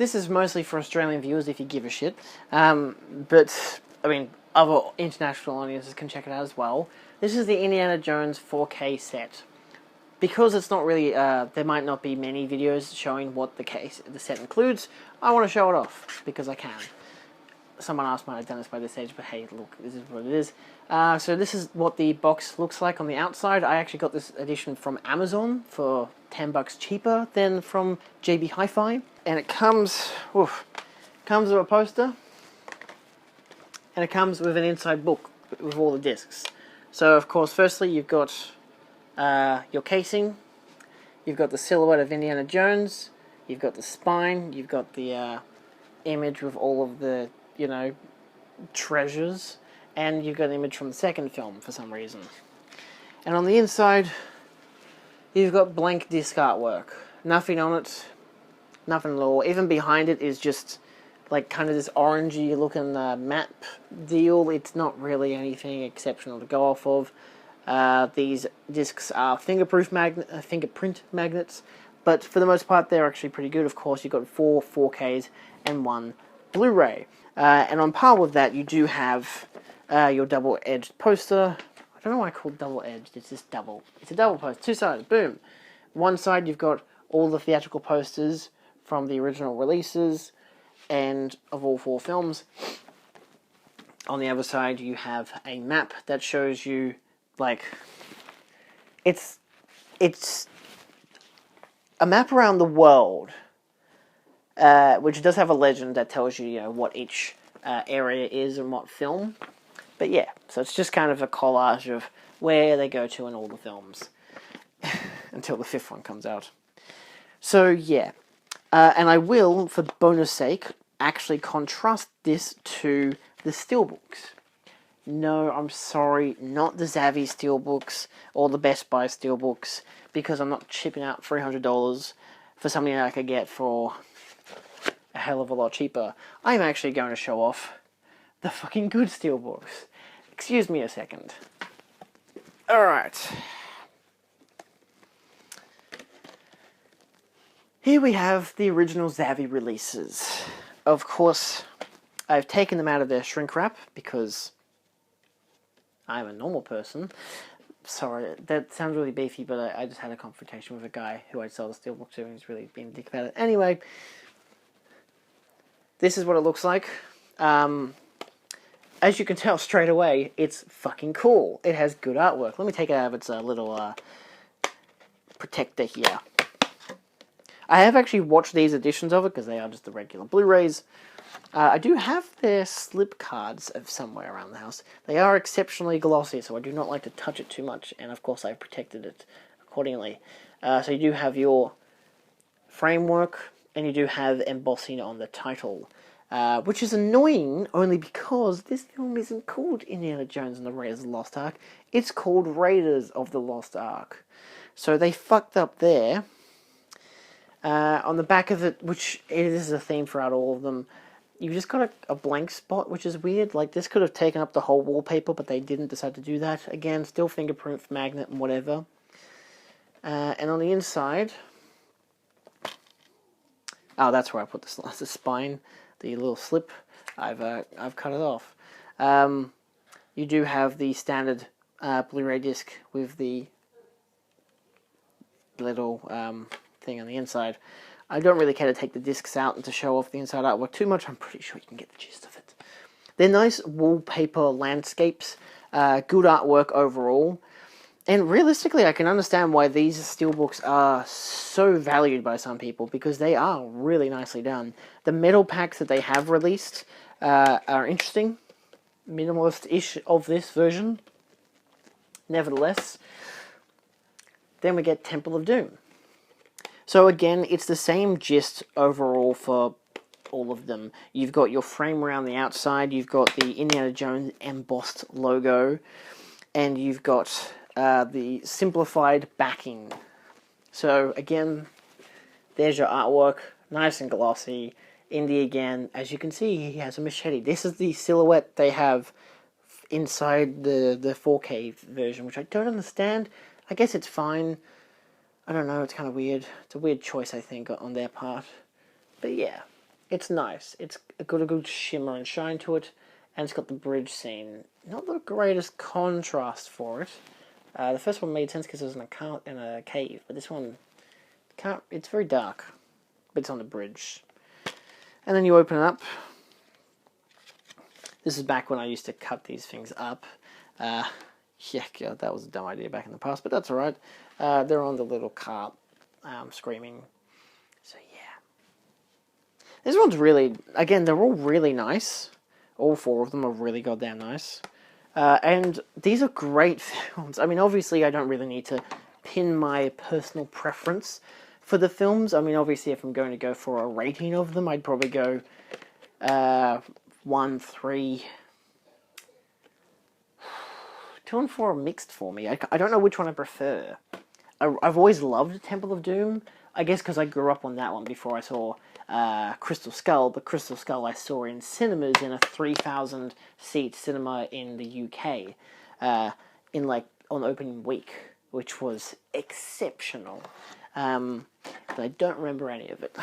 this is mostly for Australian viewers if you give a shit. But, I mean, other international audiences can check it out as well. This is the Indiana Jones 4K set. Because it's not really, there might not be many videos showing what the set includes, I want to show it off, because I can. Someone else might have done this by this stage, but hey, look, this is what it is. So this is what the box looks like on the outside. I actually got this edition from Amazon for $10 cheaper than from JB Hi-Fi. And it comes with a poster, and it comes with an inside book with all the discs. So, of course, firstly, you've got your casing, you've got the silhouette of Indiana Jones, you've got the spine, you've got the image with all of the, you know, treasures, and you've got an image from the second film for some reason. And on the inside, you've got blank disc artwork. Nothing on it, nothing at all. Even behind it is just like kind of this orangey looking map deal. It's not really anything exceptional to go off of. These discs are fingerprint magnets, but for the most part they're actually pretty good. Of course, you've got 4 4Ks and 1 Blu-ray. And on par with that, you do have your double-edged poster. I don't know why I call it double-edged, it's just double. It's a double poster, two-sided, boom. One side you've got all the theatrical posters from the original releases and of all 4 films. On the other side you have a map that shows you, like, it's a map around the world, which does have a legend that tells you, you know, what each area is and what film. But yeah, so it's just kind of a collage of where they go to in all the films until the 5th one comes out. So yeah, and I will, for bonus sake, actually contrast this to the Steelbooks. No, I'm sorry, not the Zavvi Steelbooks or the Best Buy Steelbooks, because I'm not shipping out $300 for something that I could get for a hell of a lot cheaper. I'm actually going to show off the fucking good Steelbooks. Excuse me a second. Alright. Here we have the original Zavvi releases. Of course, I've taken them out of their shrink wrap because I'm a normal person. Sorry, that sounds really beefy, but I just had a confrontation with a guy who I sell the Steelbook to, and he's really being a dick about it. Anyway, this is what it looks like. As you can tell straight away, it's fucking cool. It has good artwork. Let me take it out of its little protector here. I have actually watched these editions of it, because they are just the regular Blu-rays. I do have their slip cards of somewhere around the house. They are exceptionally glossy, so I do not like to touch it too much, and of course I've protected it accordingly. So you do have your framework, and you do have embossing on the title, which is annoying only because this film isn't called Indiana Jones and the Raiders of the Lost Ark. It's called Raiders of the Lost Ark. So they fucked up there. On the back of it, which is a theme throughout all of them, you've just got a blank spot, which is weird. Like, this could have taken up the whole wallpaper, but they didn't decide to do that. Again, still fingerprint magnet and whatever. And on the inside, oh, that's where I put the spine, the little slip. I've cut it off. You do have the standard Blu-ray disc with the little thing on the inside. I don't really care to take the discs out and to show off the inside artwork too much. I'm pretty sure you can get the gist of it. They're nice wallpaper landscapes, good artwork overall, and realistically I can understand why these Steelbooks are so valued by some people, because they are really nicely done. The metal packs that they have released are interesting, minimalist-ish of this version. Nevertheless, then we get Temple of Doom. So again, it's the same gist overall for all of them. You've got your frame around the outside, you've got the Indiana Jones embossed logo, and you've got the simplified backing. So again, there's your artwork, nice and glossy. Indy again, as you can see, he has a machete. This is the silhouette they have inside the 4K version, which I don't understand. I guess it's fine. I don't know, it's kind of weird. It's a weird choice, I think, on their part. But yeah. it's nice. It's got a good shimmer and shine to it, and it's got the bridge scene. Not the greatest contrast for it. The first one made sense because it was in a cave, but this one can't. It's very dark, but it's on the bridge. And then you open it up. This is back when I used to cut these things up. Yeah, God, that was a dumb idea back in the past, but that's alright. They're on the little cart, screaming. So, yeah. This one's really, again, they're all really nice. All four of them are really goddamn nice. And these are great films. I mean, obviously, I don't really need to pin my personal preference for the films. I mean, obviously, if I'm going to go for a rating of them, I'd probably go 1, 3... 2 and 4 are mixed for me. I don't know which one I prefer. I've always loved Temple of Doom. I guess because I grew up on that one before I saw Crystal Skull. The Crystal Skull I saw in cinemas in a 3,000 seat cinema in the UK. In like on opening week, which was exceptional. But I don't remember any of it.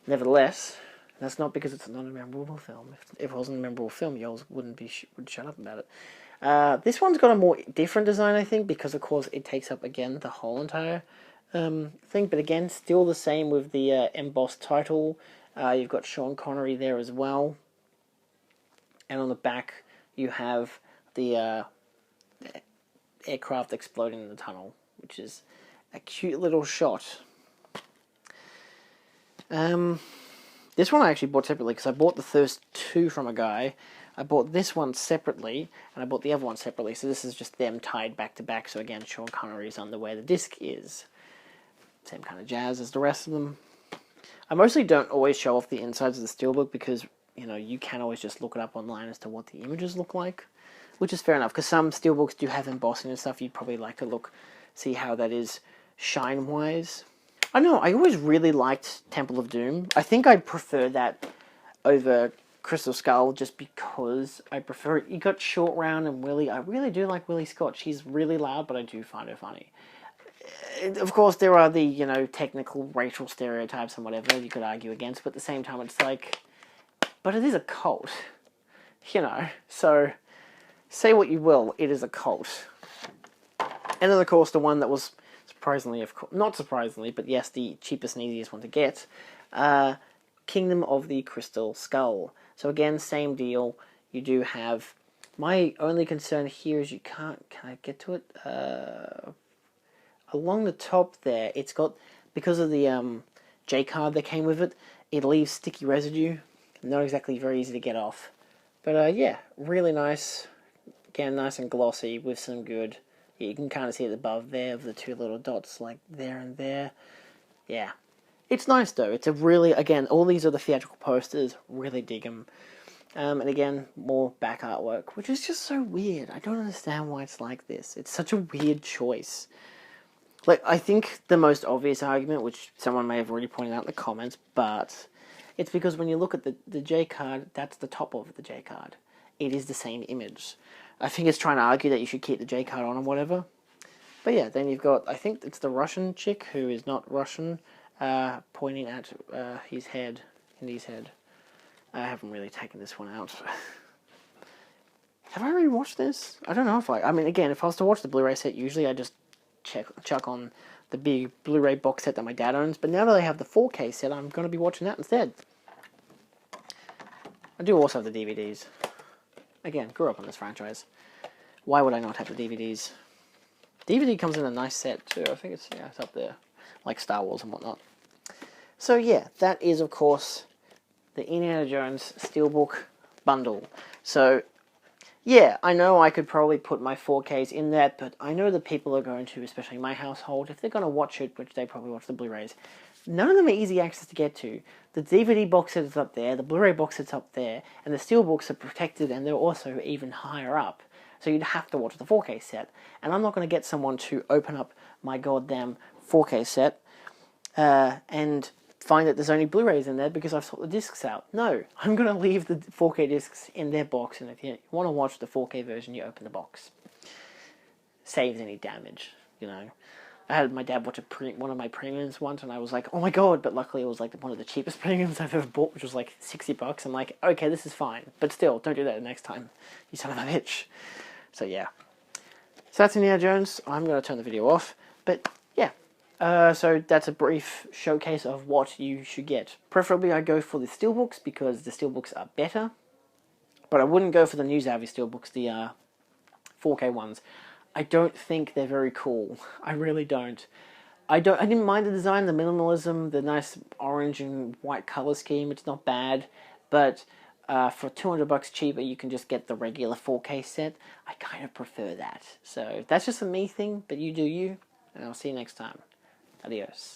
Nevertheless, that's not because it's not a memorable film. If it wasn't a memorable film, y'all would shut up about it. This one's got a more different design, I think, because of course it takes up again the whole entire thing. But again, still the same with the embossed title. You've got Sean Connery there as well, and on the back you have the aircraft exploding in the tunnel, which is a cute little shot. This one I actually bought separately because I bought the first two from a guy. I bought this one separately, and I bought the other one separately, so this is just them tied back to back, so again, Sean Connery's under where the disc is. Same kind of jazz as the rest of them. I mostly don't always show off the insides of the Steelbook because, you know, you can always just look it up online as to what the images look like, which is fair enough, because some Steelbooks do have embossing and stuff. You'd probably like to see how that is shine-wise. I don't know, I always really liked Temple of Doom. I think I'd prefer that over Crystal Skull just because I prefer it. You got Short Round and Willie. I really do like Willie Scott. She's really loud, but I do find her funny. Of course, there are the, you know, technical racial stereotypes and whatever you could argue against, but at the same time, it's like, but it is a cult, you know, so say what you will, it is a cult. And then, of course, the one that was surprisingly, not surprisingly, but yes, the cheapest and easiest one to get, Kingdom of the Crystal Skull. So again, same deal. You do have, my only concern here is you can't, can I get to it? Along the top there, it's got, because of the J card that came with it, it leaves sticky residue. Not exactly very easy to get off. But yeah, really nice. Again, nice and glossy with some good, you can kind of see it above there of the two little dots like there and there. Yeah. It's nice though. It's a really, again, all these are the theatrical posters. Really dig them. And again, more back artwork, which is just so weird. I don't understand why it's like this. It's such a weird choice. Like, I think the most obvious argument, which someone may have already pointed out in the comments, but it's because when you look at the J card, that's the top of the J card. It is the same image. I think it's trying to argue that you should keep the J card on or whatever. But yeah, then you've got, I think it's the Russian chick who is not Russian, pointing at his head, Indy's head. I haven't really taken this one out. Have I already watched this? I don't know if I mean, again, if I was to watch the Blu-ray set, usually I just chuck on the big Blu-ray box set that my dad owns, but now that I have the 4K set, I'm going to be watching that instead. I do also have the DVDs. Again, grew up on this franchise. Why would I not have the DVDs? DVD comes in a nice set too. I think it's, yeah, it's up there. Like Star Wars and whatnot. So yeah, that is of course the Indiana Jones Steelbook bundle. So yeah, I know I could probably put my 4Ks in that, but I know that people are going to, especially my household, if they're going to watch it, which they probably watch the Blu-rays, none of them are easy access to get to. The DVD box set is up there, the Blu-ray box set's up there, and the Steelbooks are protected and they're also even higher up. So you'd have to watch the 4K set. And I'm not going to get someone to open up my goddamn 4K set and find that there's only Blu-rays in there because I've swapped the discs out. No, I'm going to leave the 4K discs in their box, and if you want to watch the 4K version, you open the box. Saves any damage, you know. I had my dad watch one of my premiums once, and I was like, oh my god, but luckily it was like one of the cheapest premiums I've ever bought, which was like $60. I'm like, okay, this is fine, but still, don't do that the next time, you son of a bitch. So yeah. So that's Indiana Jones. I'm going to turn the video off, but yeah. So that's a brief showcase of what you should get. Preferably I go for the Steelbooks, because the Steelbooks are better, but I wouldn't go for the new Zavvi Steelbooks, the 4K ones. I don't think they're very cool. I really don't. I didn't mind the design, the minimalism, the nice orange and white color scheme. It's not bad, but for $200 cheaper, you can just get the regular 4K set. I kind of prefer that. So that's just a me thing, but you do you, and I'll see you next time. Adios.